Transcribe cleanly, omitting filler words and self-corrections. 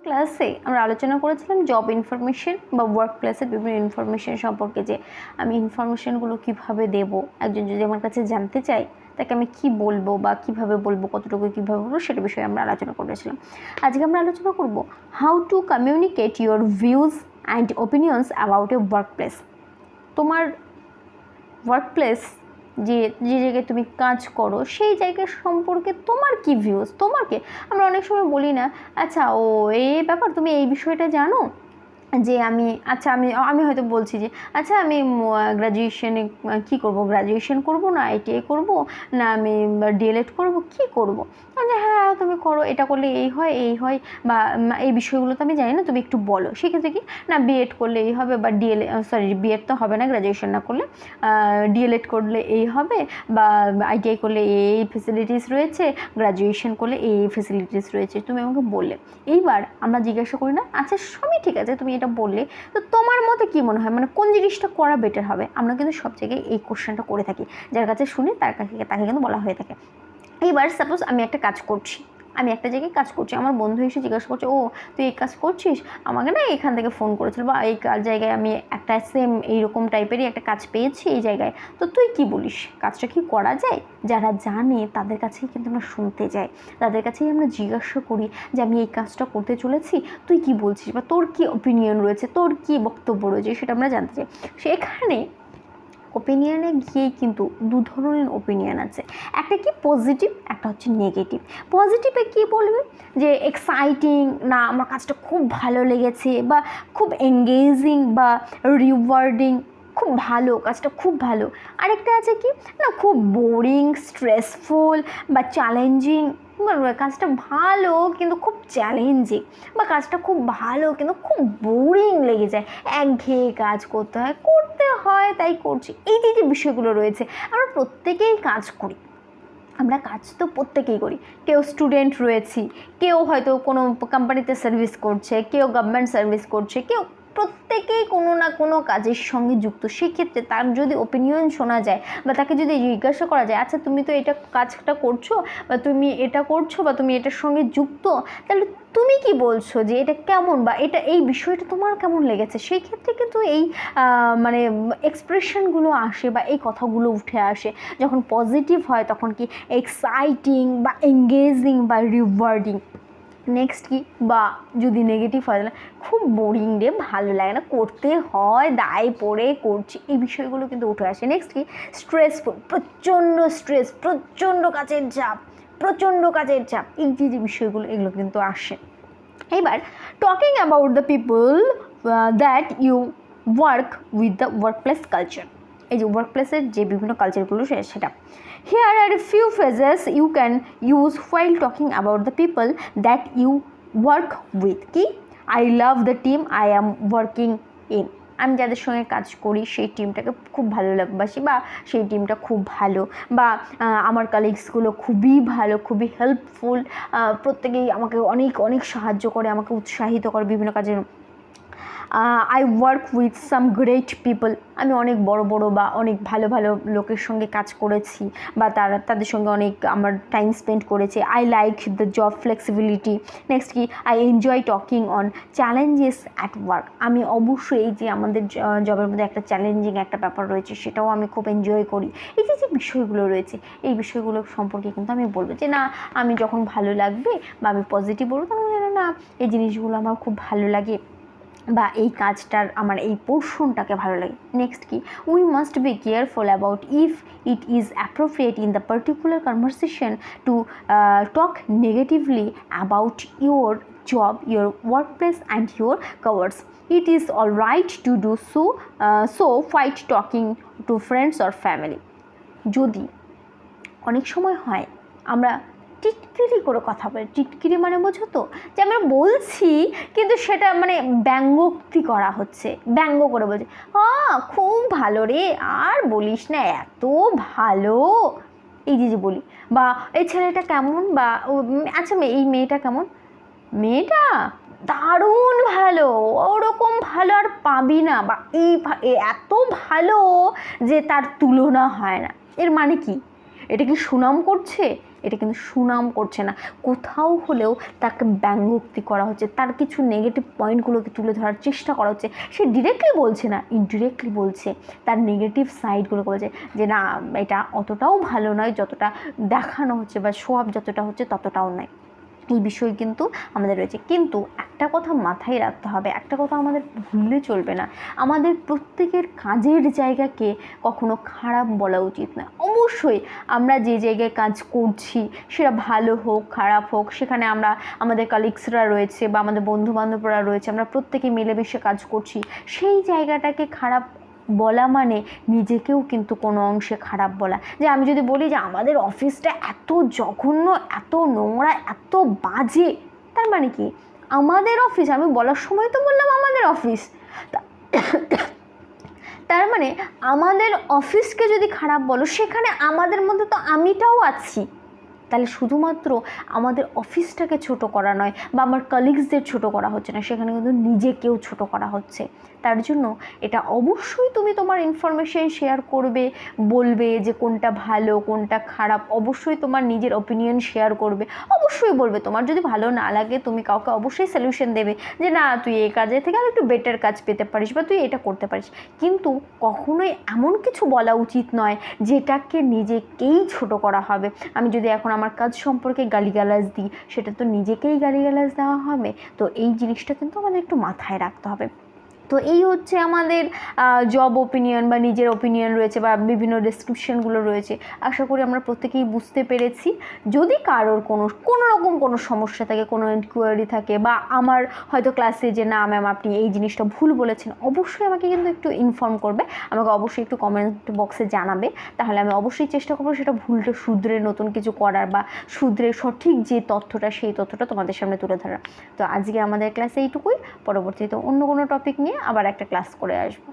ক্লাসে আমরা আলোচনা করেছিলাম জব ইনফরমেশন বা ওয়ার্ক প্লেসের বিভিন্ন ইনফরমেশন সম্পর্কে, যে আমি ইনফরমেশনগুলো কিভাবে দেব, একজন যদি আমার কাছে জানতে চায় তাকে আমি কি বলবো বা কিভাবে বলবো, কতটুকু কীভাবে বলবো, সেটা বিষয়ে আমরা আলোচনা করেছিলাম। আজকে আমরা আলোচনা করব how to communicate your views and opinions about a work place. তোমার ওয়ার্ক প্লেস, যে জায়গায় তুমি কাজ করো সেই জায়গা সম্পর্কে তোমার কি ভিউজ, তোমাকে আমরা অনেক সময় বলি না, আচ্ছা ও এই ব্যাপার, তুমি এই বিষয়টা জানো, যে আমি আমি হয়তো বলছি যে আচ্ছা আমি গ্র্যাজুয়েশনে কী করবো, গ্র্যাজুয়েশন করবো না আইটিআই করবো, না আমি ডিএলএড করবো, কী করবো, যে হ্যাঁ তুমি করো, এটা করলে এই হয় বা এই বিষয়গুলো তো আমি জানি না, তুমি একটু বলো। সেক্ষেত্রে কি না, বিএড করলে এই হবে, বা বিএড তো হবে না গ্র্যাজুয়েশন না করলে, ডিএলএড করলে এই হবে, বা আইটিআই করলে এই ফেসিলিটিস রয়েছে, গ্র্যাজুয়েশন করলে এই ফেসিলিটিস রয়েছে, তুমি আমাকে বললে। এইবার আমরা জিজ্ঞাসা করি না, আচ্ছা সবই ঠিক আছে, তুমি এটা বললে, তো তোমার মতে কী মনে হয়, মানে কোন জিনিসটা করা বেটার হবে? আমরা কিন্তু সব জায়গায় এই কোশ্চেনটা করে থাকি, যার কাছে শুনি তাকে কিন্তু বলা হয়ে থাকে। এইবার সাপোজ আমি একটা কাজ করছি, আমি একটা জায়গায় কাজ করছি, আমার বন্ধু এসে জিজ্ঞাসা করছে, ও তুই এই কাজ করছিস, আমাকে না এখান থেকে ফোন করেছিল, বা এই জায়গায় আমি একটা সেম এইরকম টাইপেরই একটা কাজ পেয়েছি এই জায়গায়, তো তুই কি বলিস, কাজটা কি করা যায়? যারা জানে তাদের কাছেই কিন্তু আমরা শুনতে যাই, তাদের কাছেই আমরা জিজ্ঞাসা করি যে আমি এই কাজটা করতে চলেছি, তুই কি বলছিস, বা তোর কি ওপিনিয়ন রয়েছে, তোর কি বক্তব্য রয়েছে, সেটা আমরা জানতে চাই। সেখানে ওপিনিয়নে গিয়েই কিন্তু দু ধরনের ওপিনিয়ন আছে, একটা কি পজিটিভ, একটা হচ্ছে নেগেটিভ। পজিটিভে কি বলবে, যে এক্সাইটিং, না আমার কাজটা খুব ভালো লেগেছে, বা খুব এঙ্গেজিং, বা রিওয়ার্ডিং, খুব ভালো, কাজটা খুব ভালো। আরেকটা আছে কি না, খুব বোরিং, স্ট্রেসফুল, বা চ্যালেঞ্জিং, কাজটা ভালো কিন্তু খুব চ্যালেঞ্জিং, বা কাজটা খুব ভালো কিন্তু খুব বোরিং লেগে যায়, একঘেয়ে কাজ করতে হয় তাই করছি। এই যে বিষয়গুলো রয়েছে, আমরা প্রত্যেকেই কাজ করি, আমরা কাজ তো প্রত্যেকেই করি, কেউ স্টুডেন্ট রয়েছি, কেউ হয়তো কোনো কোম্পানিতে সার্ভিস করছে, কেউ গভর্নমেন্ট সার্ভিস করছে, কেউ প্রত্যেকেই কোনো না কোনো কাজের সঙ্গে যুক্ত। সেক্ষেত্রে তার যদি ওপিনিয়ন শোনা যায়, বা তাকে যদি জিজ্ঞাসা করা যায়, আচ্ছা তুমি তো এটা কাজটা করছো, বা তুমি এটা করছো, বা তুমি এটার সঙ্গে যুক্ত, তাহলে তুমি কি বলছো, যে এটা কেমন, বা এই বিষয়টা তোমার কেমন লেগেছে, সেই ক্ষেত্রে কিন্তু এই মানে এক্সপ্রেশনগুলো আসে, বা এই কথাগুলো উঠে আসে। যখন পজিটিভ হয় তখন কি এক্সাইটিং, বা এঙ্গেজিং, বা রিওয়ার্ডিং। নেক্সট কি, বা যদি নেগেটিভ হয় তাহলে খুব বোরিং রে, ভালো লাগে না, করতে হয় দায় পড়ে করছি, এই বিষয়গুলো কিন্তু উঠে আসে। নেক্সট কি, স্ট্রেসফুল, প্রচণ্ড স্ট্রেস, প্রচণ্ড কাজের চাপ, এই যে বিষয়গুলো, এগুলো কিন্তু আসে। এবার talking about the people that you work with the workplace culture, এই যে ওয়ার্কপ্লেসের যে বিভিন্ন কালচারগুলো সেটা। Here are a few phrases you can use while talking about the people that you work with. কি, I love the team I am working in, আমি যাদের সঙ্গে কাজ করি সেই টিমটাকে খুব ভালোবাসি, বা সেই টিমটা খুব ভালো, বা আমার কালিগসগুলো খুবই ভালো, খুবই হেল্পফুল, প্রত্যেকেই আমাকে অনেক সাহায্য করে, আমাকে উৎসাহিত করে বিভিন্ন কাজের। I work with some great people, আমি অনেক বড় বা অনেক ভালো লোকের সঙ্গে কাজ করেছি, বা তাদের সঙ্গে অনেক আমার টাইম স্পেন্ড করেছি। I like the job flexibility. Next কি, I enjoy talking on challenges at work, আমি অবশ্যই এই যে আমাদের জবের মধ্যে একটা চ্যালেঞ্জিং একটা ব্যাপার রয়েছে, সেটাও আমি খুব এনজয় করি। এই যে বিষয়গুলো রয়েছে, এই বিষয়গুলো সম্পর্কে কিন্তু আমি বলবো যে না, আমি যখন ভালো লাগবে, বা আমি পজিটিভ বলবো, তখন না এই জিনিসগুলো আমার খুব ভালো লাগে, বা এই কাজটার আমার এই পোর্শনটাকে ভালো লাগে। নেক্সট কি, we must be careful about if it is appropriate in the particular conversation to talk negatively about your job, your workplace and your coworkers. It is all right to do so while talking to friends or family. যদি অনেক সময় হয় আমরা টিটকিরি করে কথা বলি, টিটকিরি মানে বোঝো তো, যে আমরা বলছি কিন্তু সেটা মানে ব্যঙ্গোক্তি করা হচ্ছে, ব্যঙ্গ করে বলছি, খুব ভালো রে, আর বলিস না, এত ভালো, এই যে বলি, বা এই ছেলেটা কেমন, বা আচ্ছা এই মেয়েটা কেমন, মেয়েটা দারুণ ভালো, ওরকম ভালো আর পাবি না, বা এই এত ভালো যে তার তুলনা হয় না। এর মানে কি, এটা কি সুনাম করছে? এটা কিন্তু সুনাম করছে না, কোথাও হলেও তাকে ব্যঙ্গোক্তি করা হচ্ছে, তার কিছু নেগেটিভ পয়েন্টগুলোকে তুলে ধরার চেষ্টা করা হচ্ছে। সে ডিরেক্টলি বলছে না, ইনডিরেক্টলি বলছে, তার নেগেটিভ সাইডগুলোকে বলছে যে না এটা অতটাও ভালো নয় যতটা দেখানো হচ্ছে, বা শো অফ যতটা হচ্ছে ততটাও নয়। এই বিষয় কিন্তু আমাদের রয়েছে। কিন্তু একটা কথা মাথায় রাখতে হবে, একটা কথা আমাদের ভুললে চলবে না, আমাদের প্রত্যেকের কাজের জায়গাকে কখনো খারাপ বলা উচিত না। অবশ্যই আমরা যে জায়গায় কাজ করছি সেটা ভালো হোক খারাপ হোক, সেখানে আমরা আমাদের কালিগসরা রয়েছে বা আমাদের বন্ধুবান্ধবরা রয়েছে, আমরা প্রত্যেকে মিলেমিশে কাজ করছি, সেই জায়গাটাকে খারাপ বলা মানে নিজেকেও কিন্তু কোনো অংশে খারাপ বলা। যে আমি যদি বলি যে আমাদের অফিসটা এত জঘন্য, এত নোংরা, এত বাজে, তার মানে কি আমাদের অফিস, আমি বলার সময় তো বললাম আমাদের অফিস, তার মানে আমাদের অফিসকে যদি খারাপ বলো, সেখানে আমাদের মধ্যে তো আমিটাও আছি। তাহলে শুধুমাত্র আমাদের অফিসটাকে ছোট করা নয় বা আমার কলিগসদের ছোট করা হচ্ছে না, সেখানে কিন্তু নিজেকেও ছোট করা হচ্ছে। তার জন্য এটা অবশ্যই তুমি তোমার ইনফরমেশন শেয়ার করবে, বলবে যে কোনটা ভালো কোনটা খারাপ, অবশ্যই তোমার নিজের ওপিনিয়ন শেয়ার করবে, অবশ্যই বলবে। তোমার যদি ভালো না লাগে তুমি কাউকে অবশ্যই সলিউশন দেবে যে না তুই এই কাজে থেকে আর একটু বেটার কাজ পেতে পারিস বা তুই এটা করতে পারিস, কিন্তু কখনোই এমন কিছু বলা উচিত নয় যেটাকে নিজেকেই ছোট করা হবে। আমি যদি এখন আমার কাজ সম্পর্কে গালিগালাজ দিই, সেটা তো নিজেকেই গালিগালাজ দেওয়া হবে। তো এই জিনিসটা কিন্তু আমাদের একটু মাথায় রাখতে হবে। তো এই হচ্ছে আমাদের জব ওপিনিয়ন বা নিজের ওপিনিয়ন রয়েছে বা বিভিন্ন ডেসক্রিপশনগুলো রয়েছে। আশা করি আমরা প্রত্যেকেই বুঝতে পেরেছি। যদি কারোর কোনো রকম কোনো সমস্যা থাকে, কোনো এনকোয়ারি থাকে, বা আমার হয়তো ক্লাসে যে না ম্যাম আপনি এই জিনিসটা ভুল বলেছেন, অবশ্যই আমাকে কিন্তু একটু ইনফর্ম করবে, আমাকে অবশ্যই একটু কমেন্ট বক্সে জানাবে। তাহলে আমি অবশ্যই চেষ্টা করবো সেটা ভুলটা শুধরে নতুন কিছু করার, বা শুধরে সঠিক যে তথ্যটা সেই তথ্যটা তোমাদের সামনে তুলে ধরার। তো আজকে আমাদের ক্লাসে এইটুকুই, পরবর্তীতে অন্য কোনো টপিক নিয়ে আবার একটা ক্লাস করে আসবো।